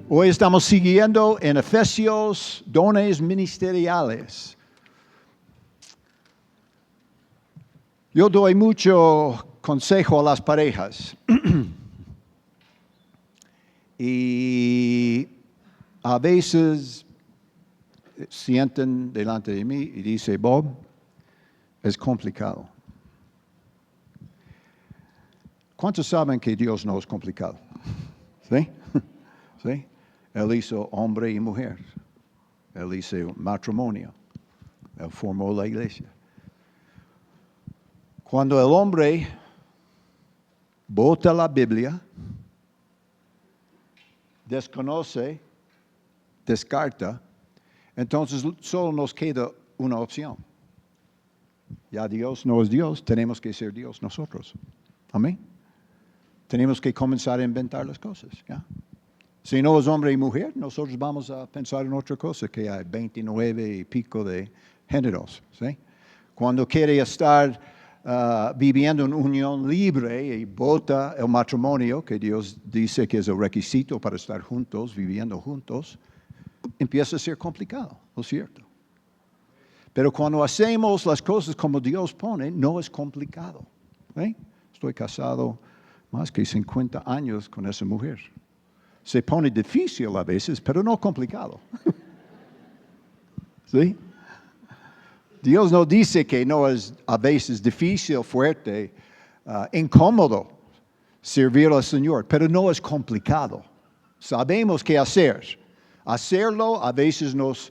Hoy estamos siguiendo en Efesios, dones ministeriales. Yo doy mucho consejo a las parejas. Y a veces sienten delante de mí y dicen, Bob, es complicado. ¿Cuántos saben que Dios no es complicado? ¿Sí? ¿Sí? Él hizo hombre y mujer. Él hizo matrimonio. Él formó la iglesia. Cuando el hombre bota la Biblia, desconoce, descarta, entonces solo nos queda una opción. Ya Dios no es Dios, tenemos que ser Dios nosotros. Amén. Tenemos que comenzar a inventar las cosas. ¿Ya? Si no es hombre y mujer, nosotros vamos a pensar en otra cosa, que hay 29 y pico de géneros. ¿Sí? Cuando quiere estar viviendo en unión libre y vota el matrimonio, que Dios dice que es el requisito para estar juntos, viviendo juntos, empieza a ser complicado, ¿no es cierto? Pero cuando hacemos las cosas como Dios pone, no es complicado. ¿Sí? Estoy casado más que 50 años con esa mujer. Se pone difícil a veces, pero no complicado. ¿Sí? Dios no dice que no es a veces difícil, fuerte, incómodo servir al Señor, pero no es complicado. Sabemos qué hacer. Hacerlo a veces nos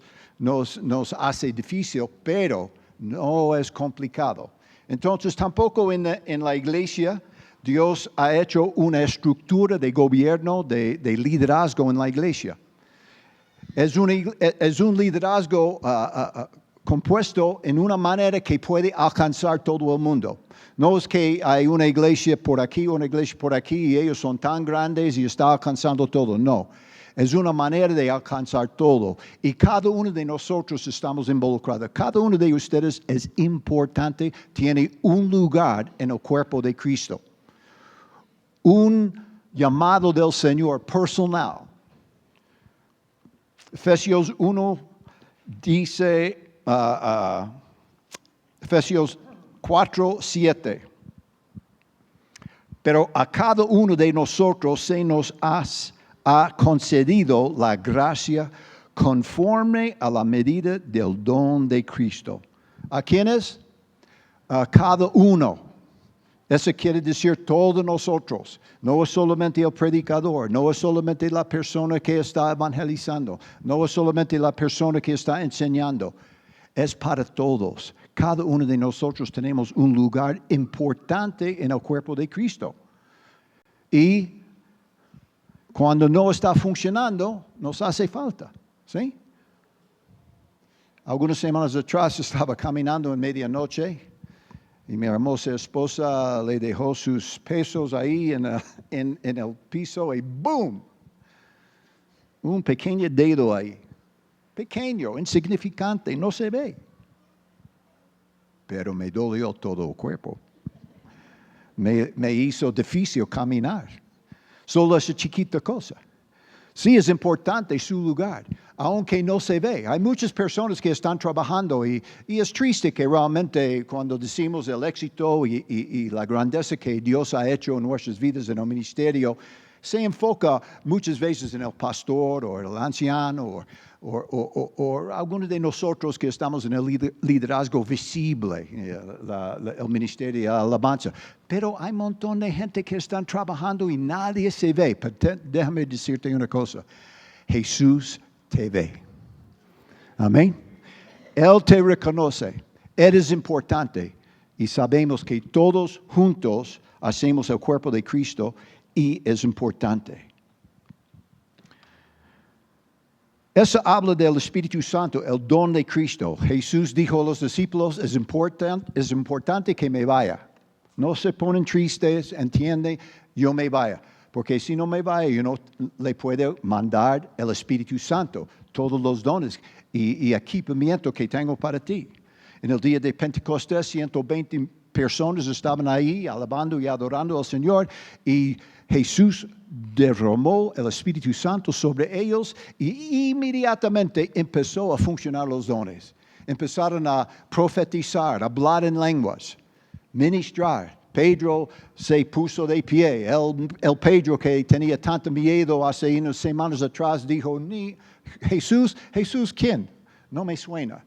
hace difícil, pero no es complicado. Entonces tampoco en la iglesia Dios ha hecho una estructura de gobierno, de liderazgo en la iglesia. Es un liderazgo compuesto en una manera que puede alcanzar todo el mundo. No es que hay una iglesia por aquí, una iglesia por aquí, y ellos son tan grandes y está alcanzando todo. No, es una manera de alcanzar todo. Y cada uno de nosotros estamos involucrados. Cada uno de ustedes es importante, tiene un lugar en el cuerpo de Cristo. Un llamado del Señor personal. Efesios 1 dice, Efesios 4, 7. Pero a cada uno de nosotros se nos ha concedido la gracia conforme a la medida del don de Cristo. ¿A quiénes? A cada uno. Eso quiere decir todos nosotros. No es solamente el predicador, no es solamente la persona que está evangelizando, no es solamente la persona que está enseñando. Es para todos. Cada uno de nosotros tenemos un lugar importante en el cuerpo de Cristo. Y cuando no está funcionando, nos hace falta. ¿Sí? Algunas semanas atrás estaba caminando en medianoche. Y mi hermosa esposa le dejó sus pesos ahí en el piso y ¡boom! Un pequeño dedo ahí. Pequeño, insignificante, no se ve. Pero me dolió todo el cuerpo. Me hizo difícil caminar. Solo esa chiquita cosa. Sí es importante su lugar, aunque no se ve. Hay muchas personas que están trabajando y es triste que realmente cuando decimos el éxito y la grandeza que Dios ha hecho en nuestras vidas en el ministerio, se enfoca muchas veces en el pastor o el anciano o algunos de nosotros que estamos en el liderazgo visible, el ministerio de alabanza. Pero hay un montón de gente que están trabajando y nadie se ve. Pero déjame decirte una cosa. Jesús te ve. Amén. Él te reconoce. Eres importante. Y sabemos que todos juntos hacemos el cuerpo de Cristo y es importante. Eso habla del Espíritu Santo, el don de Cristo. Jesús dijo a los discípulos, es importante que me vaya. No se ponen tristes, entienden, yo me vaya. Porque si no me vaya, yo no le puedo mandar el Espíritu Santo, todos los dones y equipamiento que tengo para ti. En el día de Pentecostés, 120 personas estaban ahí alabando y adorando al Señor y Jesús derramó el Espíritu Santo sobre ellos y inmediatamente empezó a funcionar los dones. Empezaron a profetizar, a hablar en lenguas, ministrar. Pedro se puso de pie. El Pedro que tenía tanto miedo hace unas semanas atrás dijo, Jesús, ¿quién? No me suena.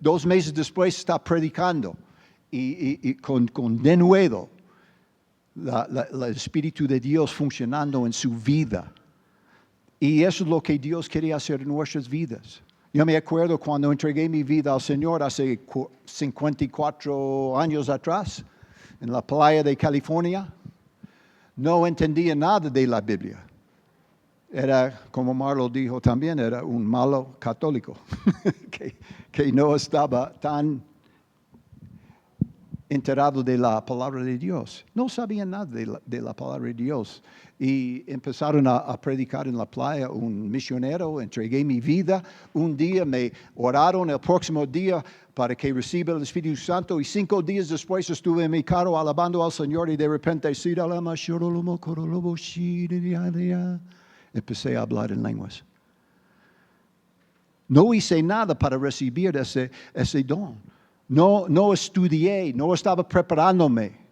2 meses después está predicando y con denuedo el Espíritu de Dios funcionando en su vida. Y eso es lo que Dios quería hacer en nuestras vidas. Yo me acuerdo cuando entregué mi vida al Señor hace 54 años atrás, en la playa de California, no entendía nada de la Biblia. Era, como Marlo dijo también, era un malo católico, que no estaba tan enterado de la palabra de Dios. No sabían nada de la palabra de Dios. Y empezaron a predicar en la playa, un misionero, entregué mi vida. Un día me oraron el próximo día para que reciba el Espíritu Santo y 5 días después estuve en mi carro alabando al Señor y de repente empecé a hablar en lenguas. No hice nada para recibir ese don. No estudié, no estaba preparándome,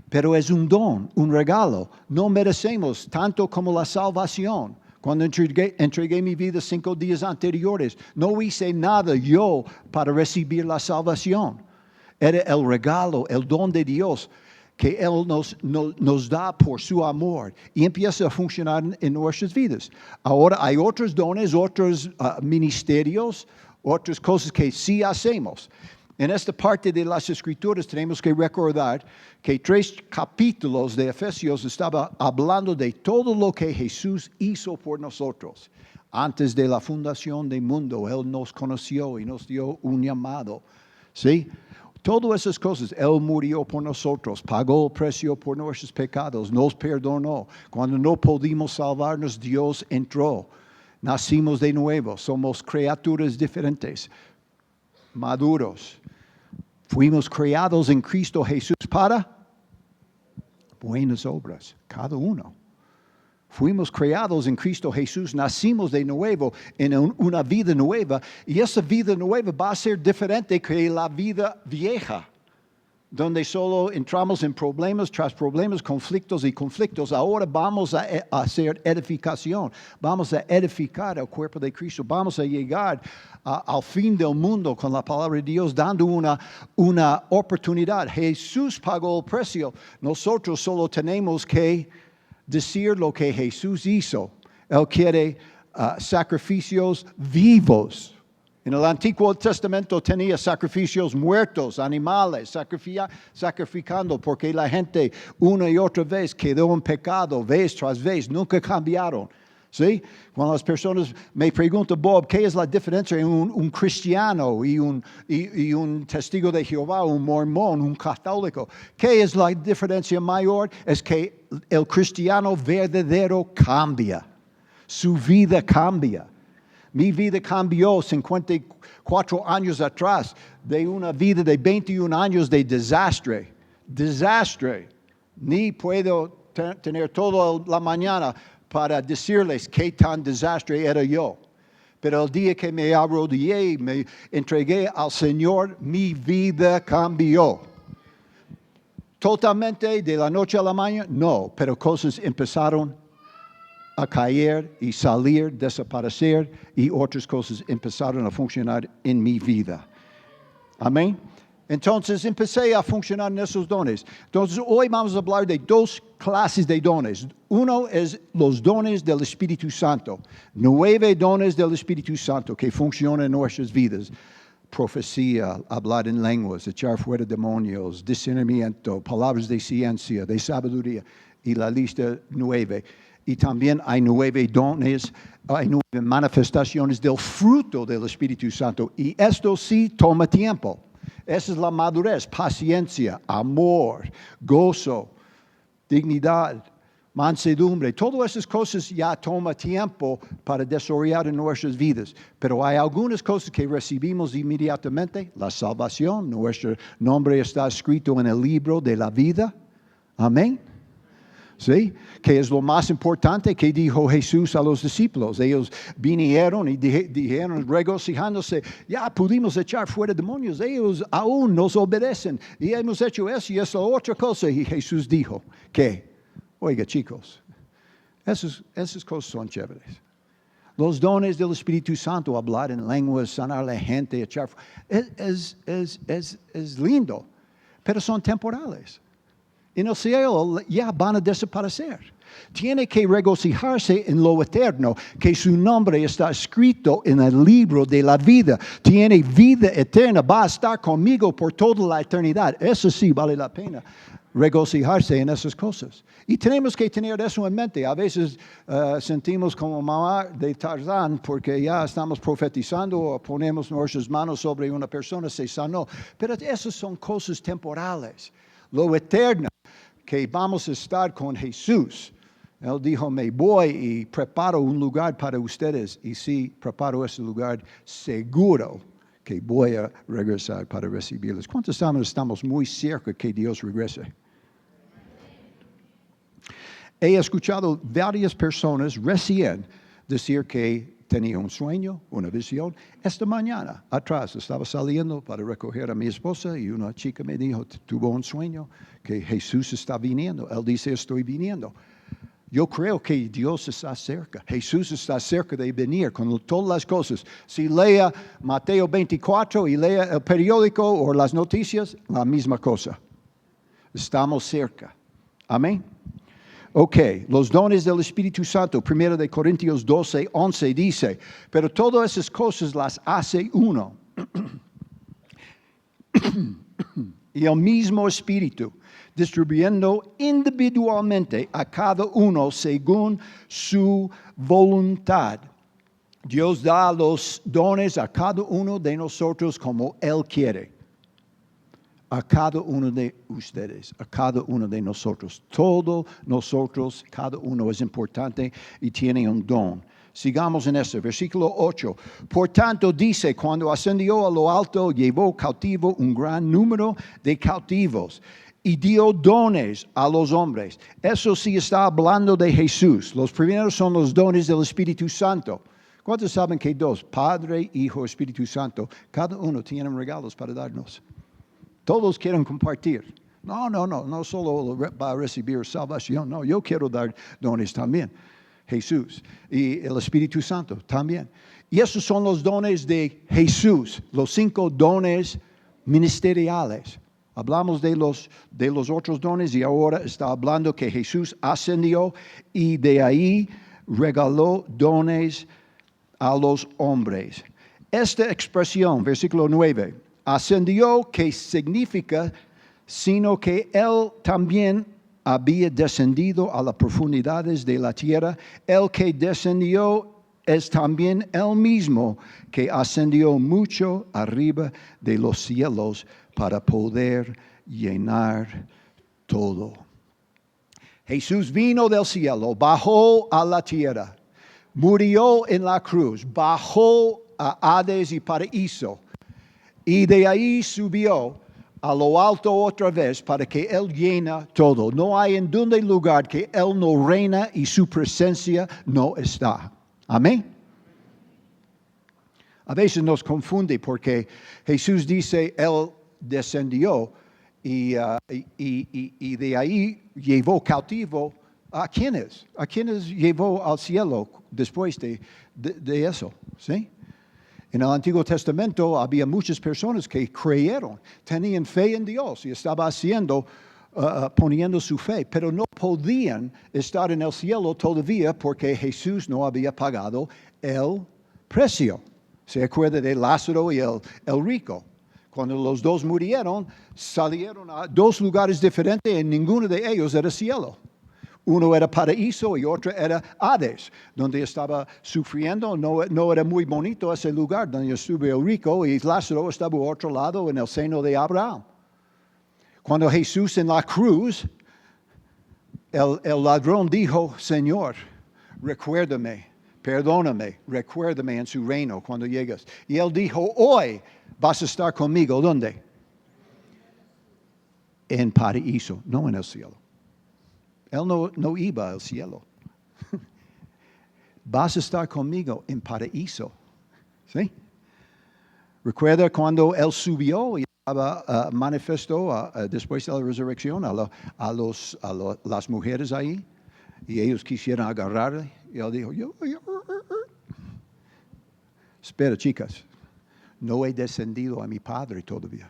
pero es un don, un regalo. No merecemos tanto como la salvación. Cuando entregué mi vida 5 días anteriores, no hice nada yo para recibir la salvación. Era el regalo, el don de Dios que Él nos da por su amor y empieza a funcionar en nuestras vidas. Ahora hay otros dones, otros ministerios, otras cosas que sí hacemos. En esta parte de las Escrituras tenemos que recordar que 3 capítulos de Efesios estaba hablando de todo lo que Jesús hizo por nosotros. Antes de la fundación del mundo, Él nos conoció y nos dio un llamado. ¿Sí? Todas esas cosas, Él murió por nosotros, pagó el precio por nuestros pecados, nos perdonó. Cuando no pudimos salvarnos, Dios entró. Nacimos de nuevo, somos criaturas diferentes, maduros. Fuimos creados en Cristo Jesús para buenas obras, cada uno. Fuimos creados en Cristo Jesús, nacimos de nuevo en una vida nueva y esa vida nueva va a ser diferente que la vida vieja, donde solo entramos en problemas tras problemas, conflictos y conflictos. Ahora vamos a hacer edificación, vamos a edificar el cuerpo de Cristo, vamos a llegar al fin del mundo con la palabra de Dios, dando una oportunidad. Jesús pagó el precio, nosotros solo tenemos que decir lo que Jesús hizo. Él quiere sacrificios vivos. En el Antiguo Testamento tenía sacrificios muertos, animales, sacrificando, porque la gente una y otra vez quedó en pecado, vez tras vez, nunca cambiaron. ¿Sí? Cuando las personas me preguntan, Bob, ¿qué es la diferencia entre un cristiano y un testigo de Jehová, un mormón, un católico? ¿Qué es la diferencia mayor? Es que el cristiano verdadero cambia. Su vida cambia. Mi vida cambió 54 años atrás de una vida de 21 años de desastre. Desastre. Ni puedo tener toda la mañana para decirles qué tan desastre era yo. Pero el día que me arrodillé y me entregué al Señor, mi vida cambió. Totalmente de la noche a la mañana, no, pero cosas empezaron a caer y salir, desaparecer, y otras cosas empezaron a funcionar en mi vida. Amén. Entonces empecé a funcionar en esos dones. Entonces hoy vamos a hablar de 2 clases de dones. Uno es los dones del Espíritu Santo. 9 dones del Espíritu Santo que funcionan en nuestras vidas. Profecía, hablar en lenguas, echar fuera demonios, discernimiento, palabras de ciencia, de sabiduría, y la lista 9. Y también hay 9 dones, hay 9 manifestaciones del fruto del Espíritu Santo. Y esto sí toma tiempo. Esa es la madurez, paciencia, amor, gozo, dignidad, mansedumbre. Todas esas cosas ya toma tiempo para desarrollar en nuestras vidas. Pero hay algunas cosas que recibimos inmediatamente. La salvación, nuestro nombre está escrito en el libro de la vida. Amén. ¿Sí? Que es lo más importante que dijo Jesús a los discípulos. Ellos vinieron y dijeron regocijándose, ya pudimos echar fuera demonios, ellos aún nos obedecen y hemos hecho eso y esa otra cosa. Y Jesús dijo que, oiga chicos, esas cosas son chéveres. Los dones del Espíritu Santo, hablar en lenguas, sanar a la gente, echar es lindo, pero son temporales. En el cielo ya van a desaparecer. Tiene que regocijarse en lo eterno, que su nombre está escrito en el libro de la vida. Tiene vida eterna, va a estar conmigo por toda la eternidad. Eso sí vale la pena, regocijarse en esas cosas. Y tenemos que tener eso en mente. A veces sentimos como mamá de Tarzán porque ya estamos profetizando o ponemos nuestras manos sobre una persona, se sanó. Pero esas son cosas temporales. Lo eterno, que vamos a estar con Jesús. Él dijo, me voy y preparo un lugar para ustedes. Y si preparo ese lugar, seguro que voy a regresar para recibirles. ¿Cuántos estamos muy cerca que Dios regrese? He escuchado varias personas recién decir que tenía un sueño, una visión. Esta mañana atrás estaba saliendo para recoger a mi esposa y una chica me dijo, tuvo un sueño que Jesús está viniendo. Él dice, estoy viniendo. Yo creo que Dios está cerca. Jesús está cerca de venir con todas las cosas. Si lea Mateo 24 y lea el periódico o las noticias, la misma cosa. Estamos cerca. Amén. Ok, los dones del Espíritu Santo, 1 de Corintios 12, 11 dice, pero todas esas cosas las hace uno. Y el mismo Espíritu, distribuyendo individualmente a cada uno según su voluntad. Dios da los dones a cada uno de nosotros como Él quiere. A cada uno de ustedes, a cada uno de nosotros. Todos nosotros, cada uno es importante y tiene un don. Sigamos en este, versículo 8. Por tanto dice, cuando ascendió a lo alto, llevó cautivo un gran número de cautivos y dio dones a los hombres. Eso sí está hablando de Jesús. Los primeros son los dones del Espíritu Santo. ¿Cuántos saben que dos, Padre, Hijo, Espíritu Santo, cada uno tiene regalos para darnos? Todos quieren compartir. No solo va a recibir salvación. No, yo quiero dar dones también. Jesús y el Espíritu Santo también. Y esos son los dones de Jesús, los 5 dones ministeriales. Hablamos de los otros dones y ahora está hablando que Jesús ascendió y de ahí regaló dones a los hombres. Esta expresión, versículo 9, ascendió, que significa, sino que Él también había descendido a las profundidades de la tierra. El que descendió es también Él mismo, que ascendió mucho arriba de los cielos para poder llenar todo. Jesús vino del cielo, bajó a la tierra, murió en la cruz, bajó a Hades y paraíso. Y de ahí subió a lo alto otra vez para que Él llena todo. No hay en donde lugar que Él no reina y su presencia no está. Amén. A veces nos confunde porque Jesús dice Él descendió y de ahí llevó cautivo. ¿A quiénes? ¿A quiénes llevó al cielo después de eso? ¿Sí? En el Antiguo Testamento había muchas personas que creyeron, tenían fe en Dios y estaban poniendo su fe, pero no podían estar en el cielo todavía porque Jesús no había pagado el precio. ¿Se acuerda de Lázaro y el rico? Cuando los dos murieron, salieron a 2 lugares diferentes y ninguno de ellos era cielo. Uno era paraíso y otro era Hades, donde estaba sufriendo. No era muy bonito ese lugar donde estuvo el rico y Lázaro estaba al otro lado en el seno de Abraham. Cuando Jesús en la cruz, El ladrón dijo, Señor, recuérdame, perdóname, recuérdame en su reino cuando llegas. Y él dijo, hoy vas a estar conmigo. ¿Dónde? En paraíso, no en el cielo. Él no iba al cielo. Vas a estar conmigo en paraíso. ¿Sí? Recuerda cuando él subió y manifestó después de la resurrección a las mujeres ahí, y ellos quisieron agarrarle, y él dijo, espera, chicas, no he descendido a mi Padre todavía.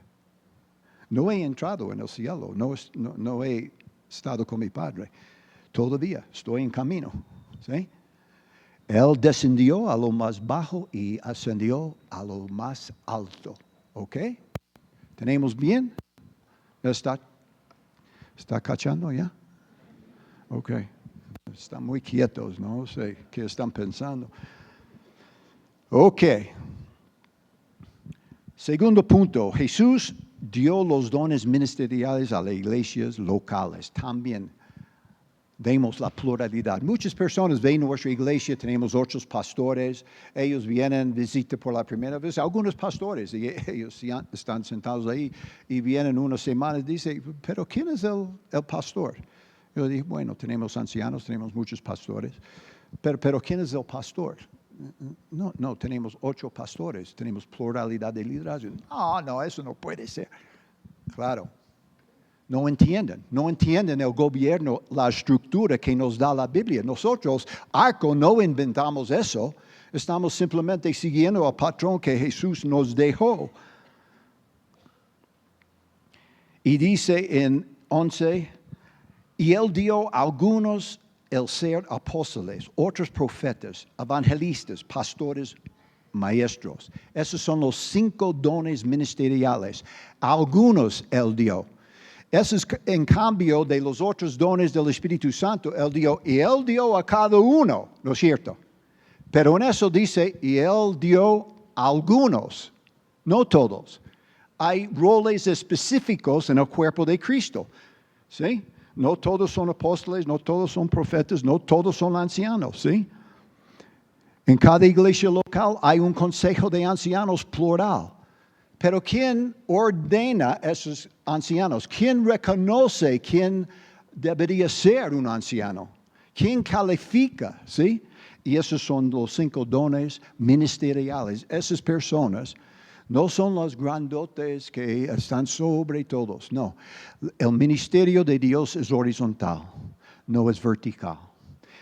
No he entrado en el cielo, no he estado con mi Padre. Todavía estoy en camino. ¿Sí? Él descendió a lo más bajo y ascendió a lo más alto. ¿Ok? ¿Tenemos bien? ¿Está cachando ya? Ok. Están muy quietos, no sé qué están pensando. Ok. Segundo punto, Jesús dio los dones ministeriales a las iglesias locales. También vemos la pluralidad. Muchas personas ven nuestra iglesia, tenemos otros pastores, ellos vienen, visitan por la primera vez, algunos pastores, y ellos están sentados ahí y vienen una semana y dicen, pero ¿quién es el pastor? Yo dije, bueno, tenemos ancianos, tenemos muchos pastores, pero ¿quién es el pastor? No, tenemos 8 pastores, tenemos pluralidad de liderazgo. No, eso no puede ser. Claro. No entienden el gobierno, la estructura que nos da la Biblia. Nosotros, Arco, no inventamos eso. Estamos simplemente siguiendo al patrón que Jesús nos dejó. Y dice en 11, y él dio a algunos el ser apóstoles, otros profetas, evangelistas, pastores, maestros. Esos son los 5 dones ministeriales. Algunos él dio. Eso es en cambio de los otros dones del Espíritu Santo, y él dio a cada uno, ¿no es cierto? Pero en eso dice, y él dio a algunos, no todos. Hay roles específicos en el cuerpo de Cristo, ¿sí? No todos son apóstoles, no todos son profetas, no todos son ancianos, ¿sí? En cada iglesia local hay un consejo de ancianos plural. Pero ¿quién ordena esos ancianos? ¿Quién reconoce quién debería ser un anciano? ¿Quién califica? ¿Sí? Y esos son los 5 dones ministeriales. Esas personas no son los grandotes que están sobre todos. No. El ministerio de Dios es horizontal, no es vertical.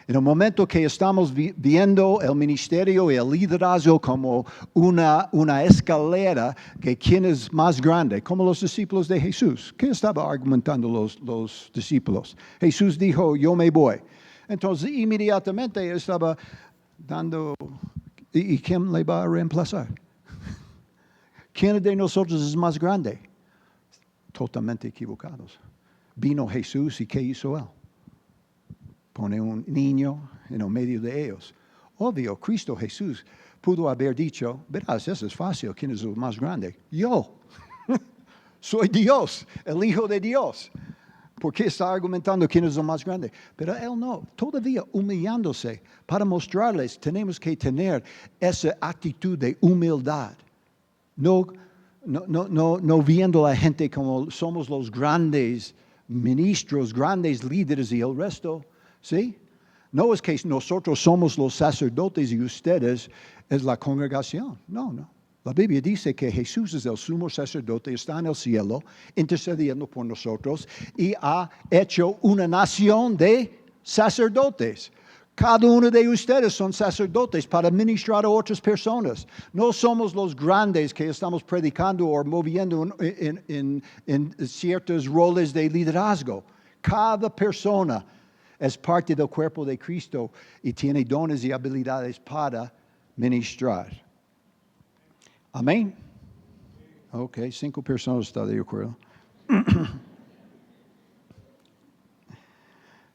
En el momento que estamos viendo el ministerio y el liderazgo como una escalera, que quién es más grande, como los discípulos de Jesús. ¿Qué estaban argumentando los discípulos? Jesús dijo, yo me voy. Entonces inmediatamente estaba dando, ¿y quién le va a reemplazar? ¿Quién de nosotros es más grande? Totalmente equivocados. Vino Jesús y ¿qué hizo él? Pone un niño en el medio de ellos. Obvio, Cristo Jesús pudo haber dicho, verás, eso es fácil, ¿quién es el más grande? Yo. Soy Dios, el Hijo de Dios. ¿Por qué está argumentando quién es el más grande? Pero él no, todavía humillándose para mostrarles, tenemos que tener esa actitud de humildad. No viendo a la gente como somos los grandes ministros, grandes líderes y el resto. ¿Sí? No es que nosotros somos los sacerdotes y ustedes es la congregación. No. La Biblia dice que Jesús es el sumo sacerdote, está en el cielo, intercediendo por nosotros y ha hecho una nación de sacerdotes. Cada uno de ustedes son sacerdotes para ministrar a otras personas. No somos los grandes que estamos predicando o moviendo en ciertos roles de liderazgo. Cada persona es parte del cuerpo de Cristo y tiene dones y habilidades para ministrar. Amén. Ok, 5 personas están de acuerdo.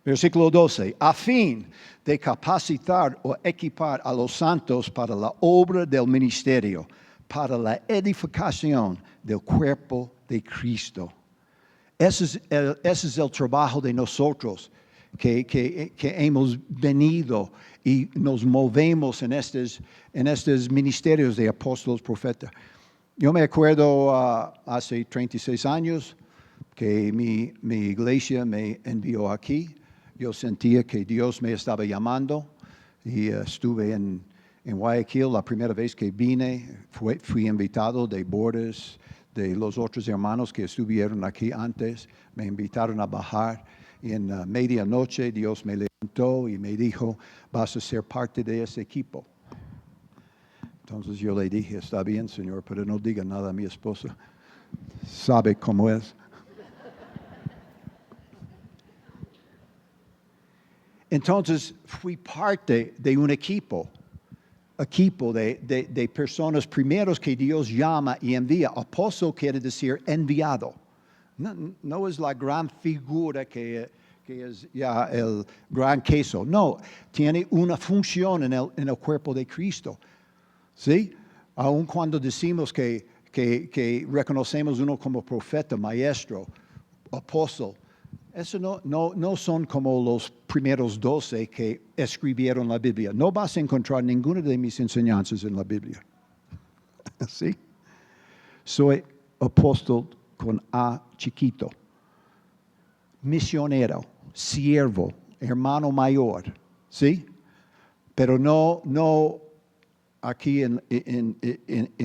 Versículo 12. A fin de capacitar o equipar a los santos para la obra del ministerio, para la edificación del cuerpo de Cristo. Ese es el trabajo de nosotros. que hemos venido y nos movemos en estos ministerios de apóstoles, profetas. Yo me acuerdo hace 36 años que mi iglesia me envió aquí. Yo sentía que Dios me estaba llamando y estuve en Guayaquil la primera vez que vine. Fui invitado de Bordes, de los otros hermanos que estuvieron aquí antes. Me invitaron a bajar y en medianoche Dios me levantó y me dijo, vas a ser parte de ese equipo. Entonces yo le dije, está bien, Señor, pero no diga nada a mi esposa. Sabe cómo es. Entonces fui parte de un equipo de personas primeros que Dios llama y envía. Apóstol quiere decir enviado. No es la gran figura que es ya el gran queso. No, tiene una función en el cuerpo de Cristo. ¿Sí? Aun cuando decimos que reconocemos uno como profeta, maestro, apóstol, eso no son como los primeros 12 que escribieron la Biblia. No vas a encontrar ninguna de mis enseñanzas en la Biblia. ¿Sí? Soy apóstol con A chiquito, misionero, siervo, hermano mayor. ¿Sí? Pero no aquí en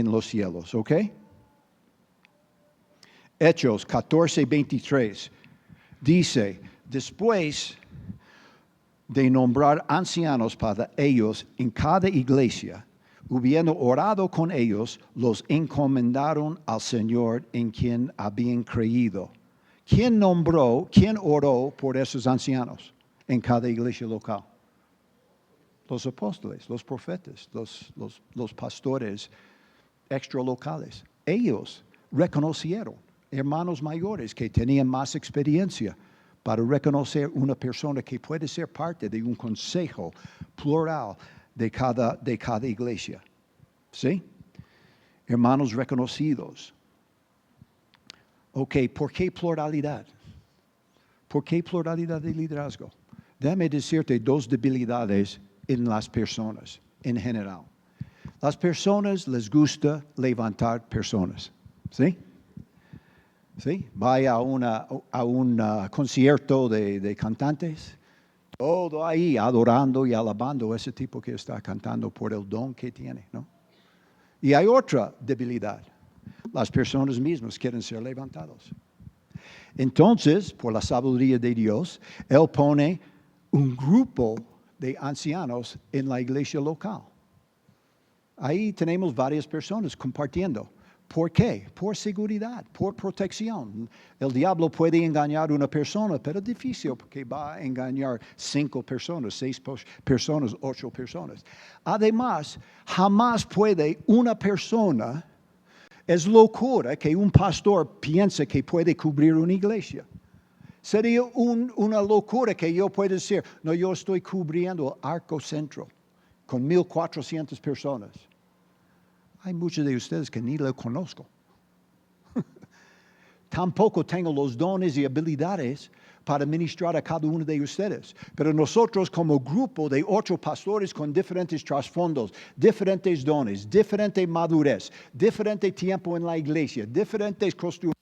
los cielos, ¿ok? Hechos 14:23 dice, después de nombrar ancianos para ellos en cada iglesia, habiendo orado con ellos, los encomendaron al Señor en quien habían creído. ¿Quién oró por esos ancianos en cada iglesia local? Los apóstoles, los profetas, los pastores extralocales. Ellos reconocieron hermanos mayores que tenían más experiencia para reconocer una persona que puede ser parte de un consejo plural de cada iglesia. ¿Sí? Hermanos reconocidos. Ok, ¿por qué pluralidad? ¿Por qué pluralidad de liderazgo? Déjame decirte dos debilidades en las personas en general. Las personas les gusta levantar personas. ¿Sí? ¿Sí? Vaya a un concierto de cantantes, todo ahí adorando y alabando a ese tipo que está cantando por el don que tiene, ¿no? Y hay otra debilidad. Las personas mismas quieren ser levantados. Entonces, por la sabiduría de Dios, Él pone un grupo de ancianos en la iglesia local. Ahí tenemos varias personas compartiendo. ¿Por qué? Por seguridad, por protección. El diablo puede engañar a una persona, pero es difícil porque va a engañar 5 personas, 6 personas, 8 personas. Además, jamás puede una persona, es locura que un pastor piense que puede cubrir una iglesia. Sería una locura que yo pueda decir, no, yo estoy cubriendo el arco centro con 1,400 personas. Hay muchos de ustedes que ni lo conozco. Tampoco tengo los dones y habilidades para ministrar a cada uno de ustedes. Pero nosotros como grupo de 8 pastores con diferentes trasfondos, diferentes dones, diferente madurez, diferente tiempo en la iglesia, diferentes costumbres,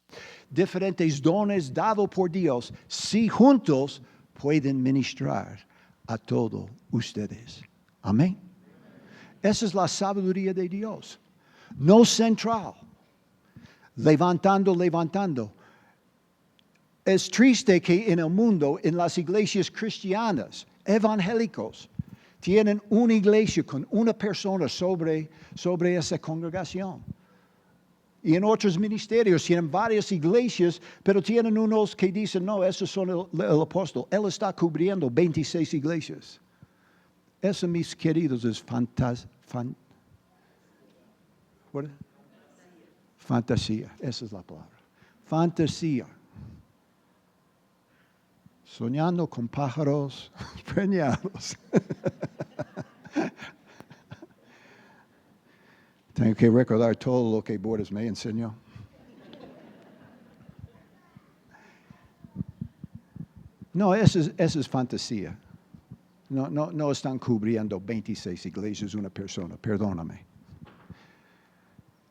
diferentes dones dados por Dios, si juntos pueden ministrar a todos ustedes. Amén. Esa es la sabiduría de Dios. No central. Levantando. Es triste que en el mundo, en las iglesias cristianas, evangélicos, tienen una iglesia con una persona sobre esa congregación. Y en otros ministerios tienen varias iglesias, pero tienen unos que dicen, no, esos son el apóstol. Él está cubriendo 26 iglesias. Eso, mis queridos, es fantasía. Esa es la palabra. Fantasía. Soñando con pájaros preñados. Tengo que recordar todo lo que Borges me enseñó. No, esa es fantasía. No están cubriendo 26 iglesias una persona, perdóname.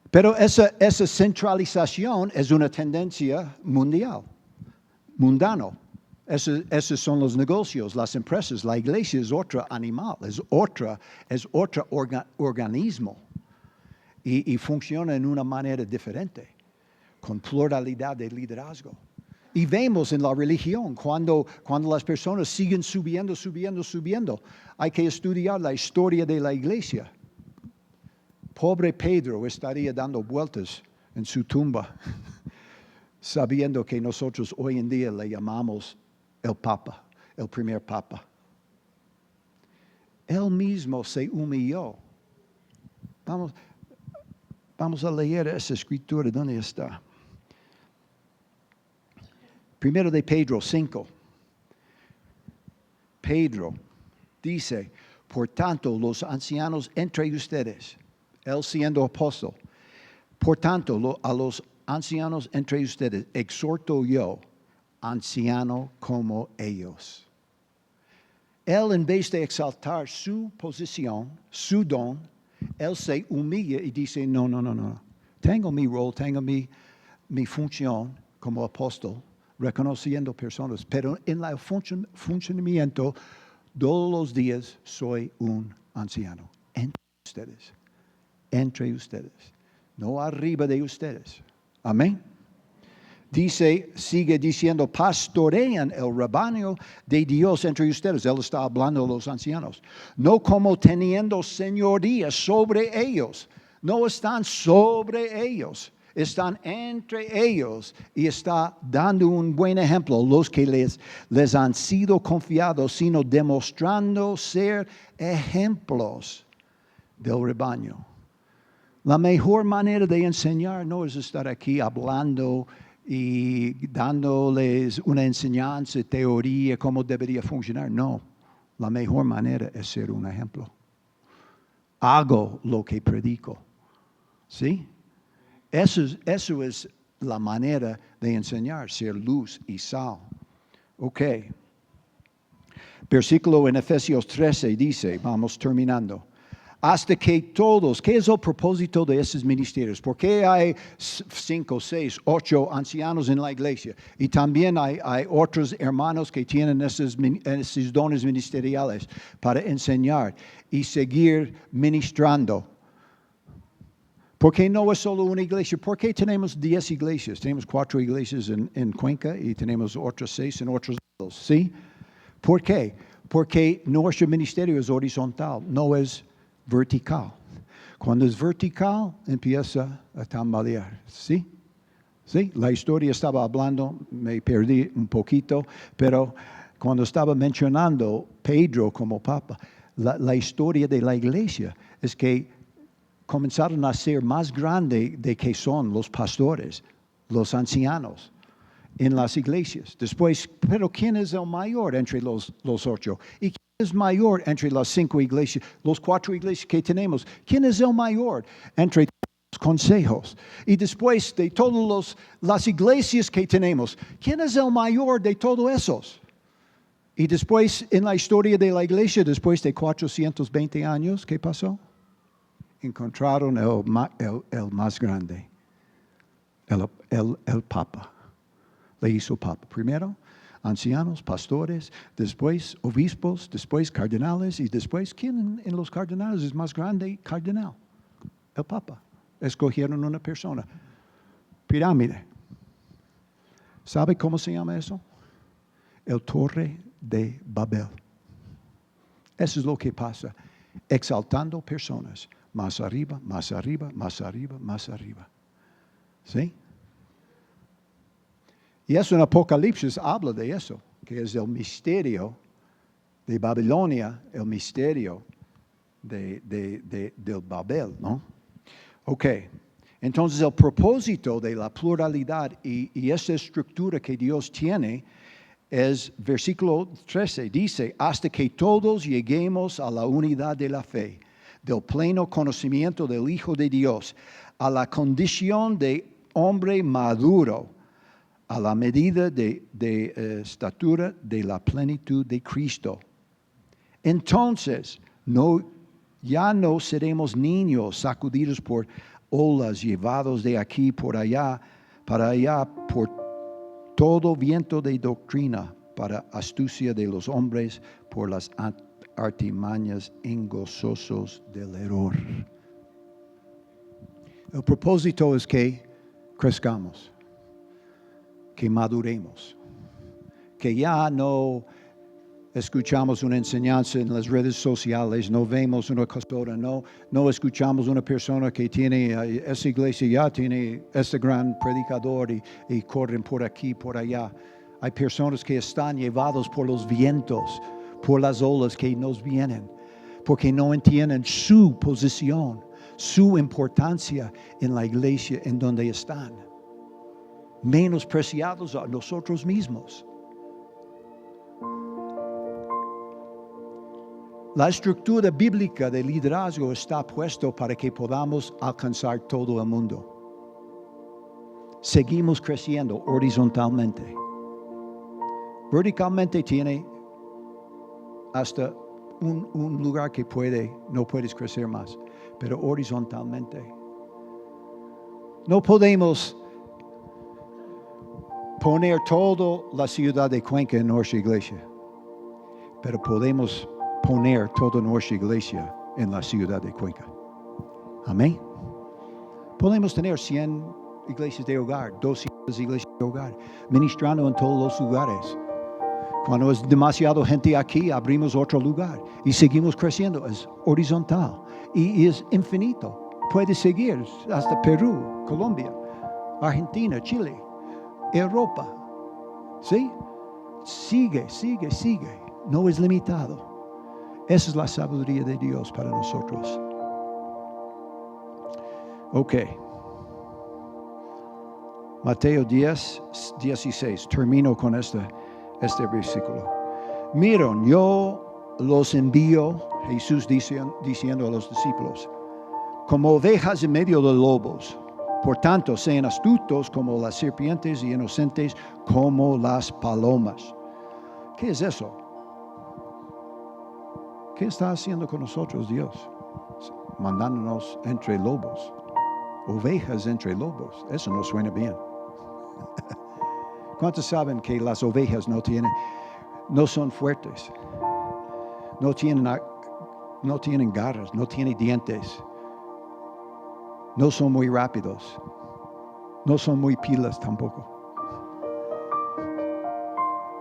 Pero esa centralización es una tendencia mundial, mundano. Esos son los negocios, las empresas. La iglesia es otro animal, es otro organismo y funciona en una manera diferente, con pluralidad de liderazgo. Y vemos en la religión, cuando las personas siguen subiendo, hay que estudiar la historia de la iglesia. Pobre Pedro estaría dando vueltas en su tumba, sabiendo que nosotros hoy en día le llamamos el Papa, el primer Papa. Él mismo se humilló. Vamos a leer esa escritura. ¿Dónde está? Primero de Pedro 5. Pedro dice, por tanto, los ancianos entre ustedes, él siendo apóstol, por tanto, a los ancianos entre ustedes, exhorto yo, anciano como ellos. Él, en vez de exaltar su posición, su don, él se humilla y dice, no. Tengo mi rol, tengo mi función como apóstol, reconociendo personas, pero en el funcionamiento, todos los días soy un anciano. Entre ustedes, no arriba de ustedes. Amén. Sigue diciendo, pastorean el rebaño de Dios entre ustedes. Él está hablando de los ancianos. No como teniendo señoría sobre ellos. No están sobre ellos. Están entre ellos y está dando un buen ejemplo los que les han sido confiados, sino demostrando ser ejemplos del rebaño. La mejor manera de enseñar no es estar aquí hablando y dándoles una enseñanza, teoría, cómo debería funcionar. No, la mejor manera es ser un ejemplo. Hago lo que predico. ¿Sí? Eso es la manera de enseñar, ser luz y sal. Ok. Versículo en Efesios 13 dice, vamos terminando. Hasta que todos, ¿qué es el propósito de esos ministerios? ¿Por qué hay 5, 6, 8 ancianos en la iglesia? Y también hay otros hermanos que tienen esos dones ministeriales para enseñar y seguir ministrando. ¿Por qué no es solo una iglesia? ¿Por qué tenemos 10 iglesias? Tenemos 4 iglesias en Cuenca y tenemos otras 6 en otros lados. ¿Sí? ¿Por qué? Porque nuestro ministerio es horizontal, no es vertical. Cuando es vertical, empieza a tambalear. ¿Sí? ¿Sí? La historia estaba hablando, me perdí un poquito, pero cuando estaba mencionando Pedro como papa, la historia de la iglesia es que comenzaron a ser más grande de que son los pastores, los ancianos en las iglesias. Después, pero ¿quién es el mayor entre los 8? ¿Y quién es mayor entre las 5 iglesias, los 4 iglesias que tenemos? ¿Quién es el mayor entre los consejos? Y después de todas las iglesias que tenemos, ¿quién es el mayor de todos esos? Y después, en la historia de la iglesia, después de 420 años, ¿qué pasó? Encontraron el más grande, el Papa. Le hizo Papa. Primero, ancianos, pastores, después obispos, después cardenales, y después, ¿quién en los cardenales es más grande cardenal? El Papa. Escogieron una persona. Pirámide. ¿Sabe cómo se llama eso? El Torre de Babel. Eso es lo que pasa. Exaltando personas. Más arriba, más arriba, más arriba, más arriba. ¿Sí? Y eso en Apocalipsis habla de eso, que es el misterio de Babilonia, el misterio del Babel, ¿no? Ok. Entonces el propósito de la pluralidad y esa estructura que Dios tiene es, versículo 13, dice, hasta que todos lleguemos a la unidad de la fe, del pleno conocimiento del Hijo de Dios, a la condición de hombre maduro, a la medida de estatura de la plenitud de Cristo. Entonces, ya no seremos niños sacudidos por olas, llevados de aquí para allá por todo viento de doctrina, para astucia de los hombres, por las artimañas engañosas del error. El propósito es que crezcamos, que maduremos, que ya no escuchamos una enseñanza en las redes sociales, no vemos una pastora, no escuchamos una persona que tiene, esa iglesia ya tiene este gran predicador y corren por aquí, por allá. Hay personas que están llevados por los vientos, por las olas que nos vienen, porque no entienden su posición, su importancia en la iglesia en donde están, menospreciados a nosotros mismos. La estructura bíblica de liderazgo está puesto para que podamos alcanzar todo el mundo. Seguimos creciendo horizontalmente. Verticalmente tiene hasta un lugar que no puedes crecer más, pero horizontalmente. No podemos poner toda la ciudad de Cuenca en nuestra iglesia, pero podemos poner toda nuestra iglesia en la ciudad de Cuenca. Amén. Podemos tener 100 iglesias de hogar, 200 iglesias de hogar, ministrando en todos los lugares. Cuando es demasiada gente aquí, abrimos otro lugar y seguimos creciendo. Es horizontal y es infinito. Puede seguir hasta Perú, Colombia, Argentina, Chile, Europa. ¿Sí? Sigue. No es limitado. Esa es la sabiduría de Dios para nosotros. Ok. Mateo 10, 16. Termino con este versículo. Miren, yo los envío, Jesús diciendo a los discípulos, como ovejas en medio de lobos. Por tanto, sean astutos como las serpientes y inocentes como las palomas. ¿Qué es eso? ¿Qué está haciendo con nosotros Dios? Mandándonos entre lobos. Ovejas entre lobos. Eso no suena bien. ¿Cuántos saben que las ovejas no son fuertes? No tienen garras, no tienen dientes. No son muy rápidos. No son muy pilas tampoco.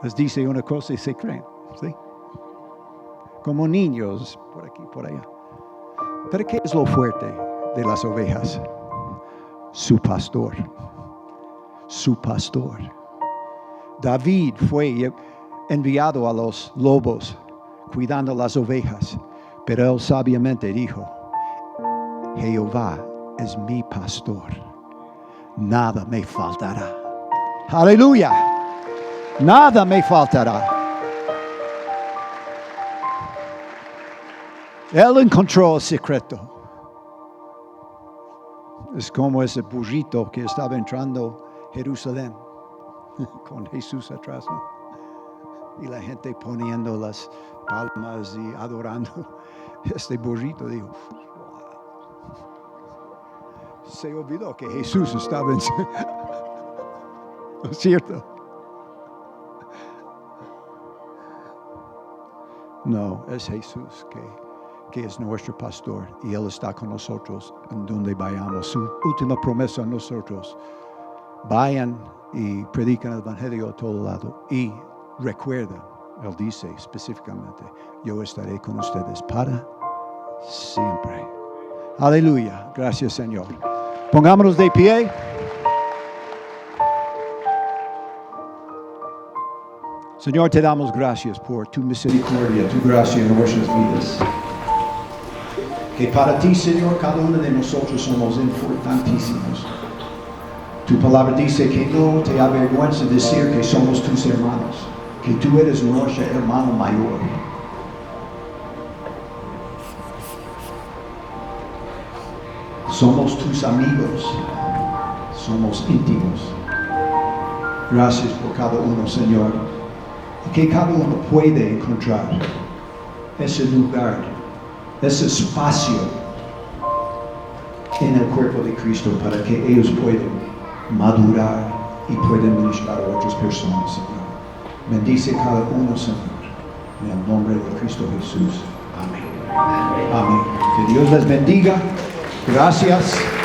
Les dice una cosa y se creen. ¿Sí? Como niños, por aquí, por allá. Pero ¿qué es lo fuerte de las ovejas? Su pastor. Su pastor. David fue enviado a los lobos cuidando las ovejas, pero él sabiamente dijo, Jehová es mi pastor, nada me faltará. Aleluya, nada me faltará. Él encontró el secreto. Es como ese burrito que estaba entrando a Jerusalén con Jesús atrás, ¿no? Y la gente poniendo las palmas y adorando. Este burrito dijo, wow. Se olvidó que Jesús estaba en... ¿No es cierto? No, es Jesús que es nuestro pastor y Él está con nosotros en donde vayamos. Su última promesa a nosotros, vayan y predican el Evangelio a todo lado y recuerden, Él dice específicamente, yo estaré con ustedes para siempre. Aleluya, gracias Señor. Pongámonos de pie. Señor, te damos gracias por tu misericordia, tu gracia en nuestras vidas. Que para ti, Señor, cada uno de nosotros somos importantísimos. Tu palabra dice que no te avergüenza decir que somos tus hermanos, que tú eres nuestro hermano mayor. Somos tus amigos, somos íntimos. Gracias por cada uno, Señor. Y que cada uno puede encontrar ese lugar, ese espacio en el cuerpo de Cristo para que ellos puedan madurar y puedan ministrar a otras personas, Señor. Bendice cada uno, Señor. En el nombre de Cristo Jesús. Amén. Amén. Que Dios les bendiga. Gracias.